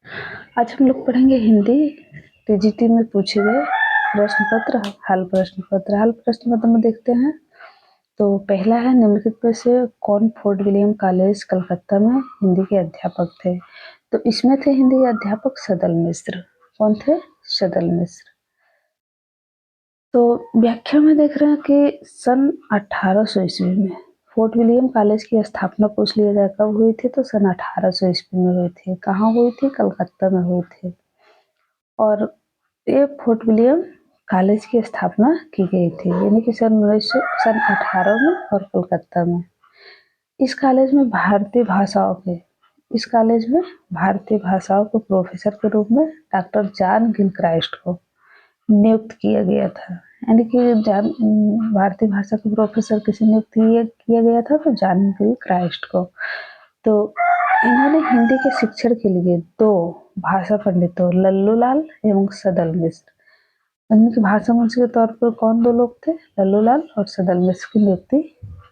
आज हम लोग पढ़ेंगे हिंदी टीजीटी में पूछे गए प्रश्न पत्र, हल प्रश्न पत्र में देखते हैं। तो पहला है, निम्नलिखित में से कौन फोर्ट विलियम कॉलेज कलकत्ता में हिंदी के अध्यापक थे? तो इसमें थे हिंदी के अध्यापक सदल मिश्र। कौन थे? सदल मिश्र। तो व्याख्या में देख रहे हैं कि सन 1800 ईस्वी में फोर्ट विलियम कॉलेज की स्थापना पूछ लिया जाए कब हुई थी, तो सन 1800 ईस्वी में हुई थी। कहाँ हुई थी? कलकत्ता में हुई थी। और ये फोर्ट विलियम कॉलेज की स्थापना की गई थी, यानी कि सन 1800 में और कोलकाता में। इस कॉलेज में भारतीय भाषाओं को प्रोफेसर के रूप में डॉक्टर जॉन गिलक्राइस्ट को नियुक्त किया गया था। यानी कि भारतीय भाषा के प्रोफेसर किसे नियुक्त किया गया था? तो जॉन गिलक्राइस्ट को। तो इन्होंने हिंदी के शिक्षण के लिए दो भाषा पंडितों लल्लूलाल एवं सदल मिश्र, इनकी भाषा मंत्री के तौर पर कौन दो लोग थे? लल्लूलाल और सदल मिश्र की नियुक्ति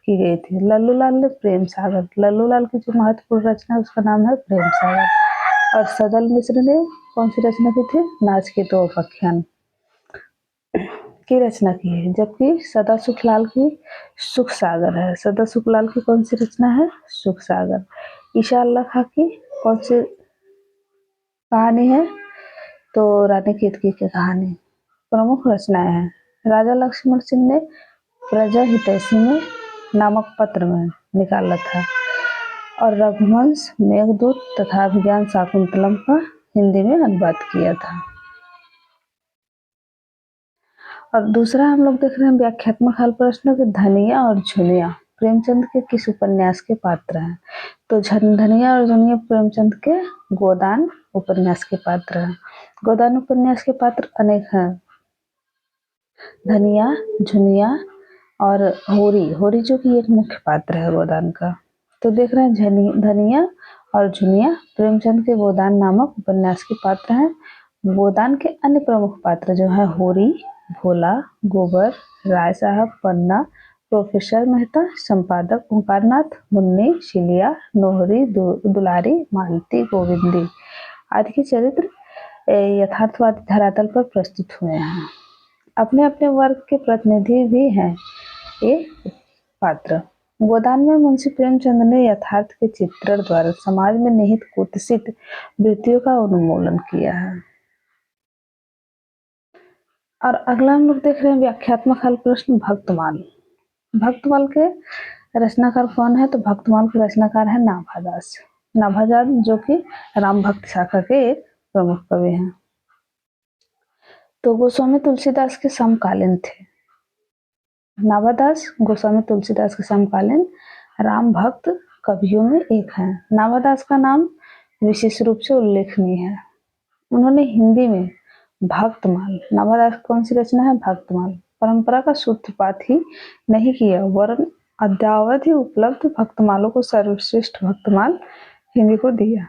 की गई थी। लल्लूलाल ने प्रेम सागर, लल्लूलाल की जो महत्वपूर्ण रचना है उसका नाम है प्रेम सागर। और सदल मिश्र ने कौन सी रचना की थी? नाचकेतो उपाख्यान की रचना की है। जबकि सदा सुखलाल की सुख सागर है। सदा सुखलाल की कौन सी रचना है? सुख सागर। ईशा अल्लाह खां की कौन सी कहानी है? तो रानी केतकी की कहानी प्रमुख रचनाएं हैं। राजा लक्ष्मण सिंह ने प्रजा हितैषी में नामक पत्र में निकाला था, और रघुवंश, मेघदूत तथा अभिज्ञान शाकुंतलम का हिंदी में अनुवाद किया था। और दूसरा हम लोग देख रहे हैं व्याख्यात्मक हल प्रश्न के धनिया और झुनिया प्रेमचंद के किस उपन्यास के पात्र हैं? तो धनिया और झुनिया प्रेमचंद के गोदान उपन्यास के पात्र हैं। गोदान उपन्यास के पात्र अनेक हैं। धनिया, झुनिया और होरी जो कि एक मुख्य पात्र है गोदान का। तो देख रहे हैं धनिया और झुनिया प्रेमचंद के गोदान नामक उपन्यास के पात्र हैं। गोदान के अन्य प्रमुख पात्र जो है होरी, भोला, गोबर, राय साहब, पन्ना, प्रोफेसर मेहता, संपादक ओंकारनाथ, मुन्नी, शिलिया, नोहरी, दुलारी, मालती, गोविंदी आदि के चरित्र यथार्थवादी धरातल पर प्रस्तुत हुए हैं। अपने अपने वर्ग के प्रतिनिधि भी हैं ये पात्र। गोदान में मुंशी प्रेमचंद ने यथार्थ के चित्रण द्वारा समाज में निहित कुत्सित वृत्तियों का उन्मूलन किया है। और अगला हम लोग देख रहे हैं व्याख्यात्मक हल प्रश्न भक्तमाल। भक्तमाल के रचनाकार कौन है? तो भक्तमाल के रचनाकार है नाभादास। नाभादास जो कि राम भक्त शाखा के एक प्रमुख कवि हैं। तो गोस्वामी तुलसीदास के समकालीन थे। नाभादास गोस्वामी तुलसीदास के समकालीन राम भक्त कवियों में एक हैं। नाभादास का नाम विशेष रूप से उल्लेखनीय है। उन्होंने हिंदी में भक्तमाल, नाभादास कौन सी रचना है? भक्तमाल, परंपरा का सूत्रपात ही नहीं किया वरन अद्यावधि उपलब्ध भक्तमालों को सर्वश्रेष्ठ भक्तमाल हिंदी को दिया।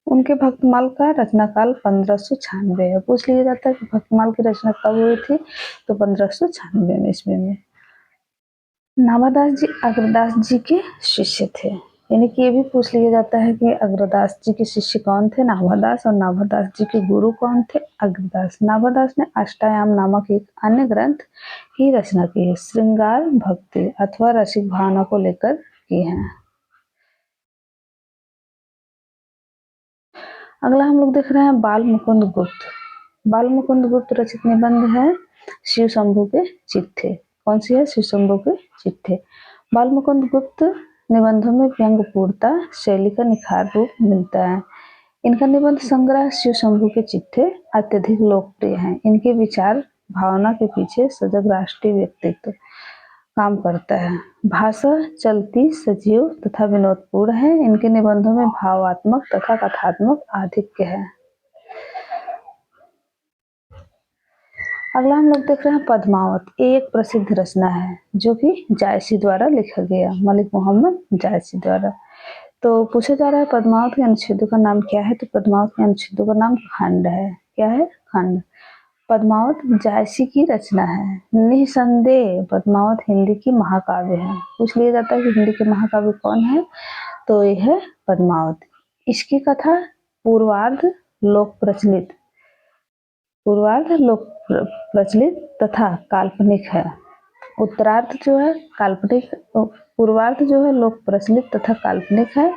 उनके भक्तमाल का रचनाकाल 1596 है। पूछ लिया जाता है कि भक्तमाल की रचना कब हुई थी? तो 1596 में ईस्वी में। नाभादास जी अग्रदास जी के शिष्य थे। यानी कि ये भी पूछ लिया जाता है कि अग्रदास जी के शिष्य कौन थे? नाभादास। और नाभादास जी के गुरु कौन थे? अग्रदास। नाभादास ने अष्टायाम नामक एक अन्य ग्रंथ की रचना की है। श्रृंगार भक्ति अथवा रसिक भावना को लेकर की है। अगला हम लोग देख रहे हैं बाल मुकुंद गुप्त। बाल मुकुंद गुप्त रचित निबंध है शिव शंभू के चिट्ठे। कौन सी है? शिव शंभू के चिट्ठे। बाल मुकुंद गुप्त निबंधों में व्यंग्यपूर्णता शैली का निखार रूप मिलता है। इनका निबंध संग्रह शिव शंभू के चिट्ठे अत्यधिक लोकप्रिय हैं। इनके विचार भावना के पीछे सजग राष्ट्रीय व्यक्तित्व काम करता है। भाषा चलती, सजीव तथा विनोदपूर्ण है। इनके निबंधों में भावात्मक तथा कथात्मक आधिक्य है। अगला हम लोग देख रहे हैं पद्मावत। ये एक प्रसिद्ध रचना है जो कि जायसी द्वारा लिखा गया, मलिक मोहम्मद जायसी द्वारा। तो पूछा जा रहा है पद्मावत के अनुच्छेदों का नाम क्या है? तो पद्मावत के अनुच्छेदों का नाम खंड है। क्या है? खंड। पद्मावत जायसी की रचना है। निसंदेह पद्मावत हिंदी की महाकाव्य है। पूछ लिया जाता है कि हिंदी के महाकाव्य कौन है? तो यह है पद्मावत। इसकी कथा पूर्वार्ध लोक प्रचलित, पूर्वार्ध लोक प्रचलित तथा काल्पनिक है। उत्तरार्ध जो है काल्पनिक, पूर्वार्ध जो है लोक प्रचलित तथा काल्पनिक है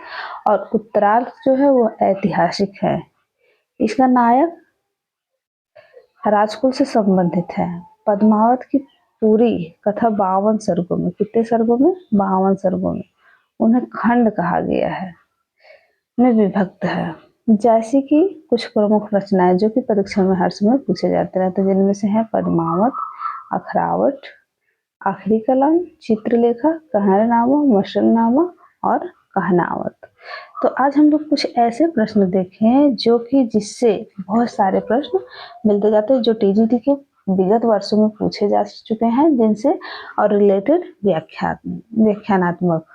और उत्तरार्ध जो है वो ऐतिहासिक है। इसका नायक राजकुल से संबंधित है। पद्मावत की पूरी कथा 52 सर्गों में, कितने सर्गों में? 52 सर्गों में, उन्हें खंड कहा गया है, में विभक्त है। जैसे कि कुछ प्रमुख रचनाएं जो कि परीक्षा में हर समय पूछे जाते रहते हैं, जिनमें से है पद्मावत, अखरावट, आखिरी कलाम, चित्रलेखा, कहरनामा, मशलनामा और कहनावत। तो आज हम लोग कुछ ऐसे प्रश्न देखें जो कि जिससे बहुत सारे प्रश्न मिलते जाते हैं, जो टीजीटी के विगत वर्षों में पूछे जा चुके हैं, जिनसे और रिलेटेड व्याख्यानात्मक